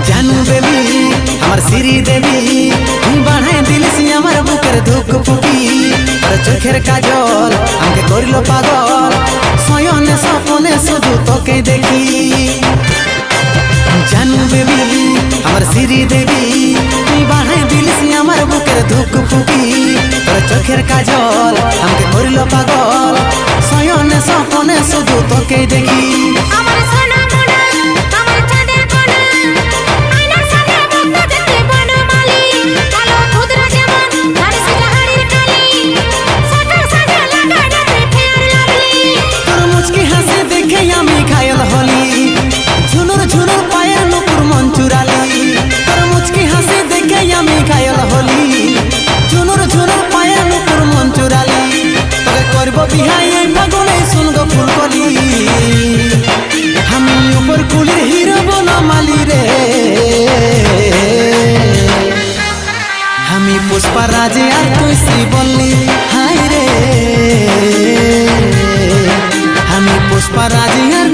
जानू बेबी हमार श्री देवी बढ़ाए दिल से हमार बुकेर धुक फुकी और चोखेर काजल हमके करिलो पागल सयने सपने शुधु तोके देखी जानू बेबी हमार श्री देवी बढ़ाए दिल से हमार बुकेर धुक फुकी और चोखेर काजल हमके करिलो पागल सयने सपने शुधु तोके देखी पुष्पा राजे আর তুই শ্রী বললি হায় রে আমি পুষ্পা রাজে আর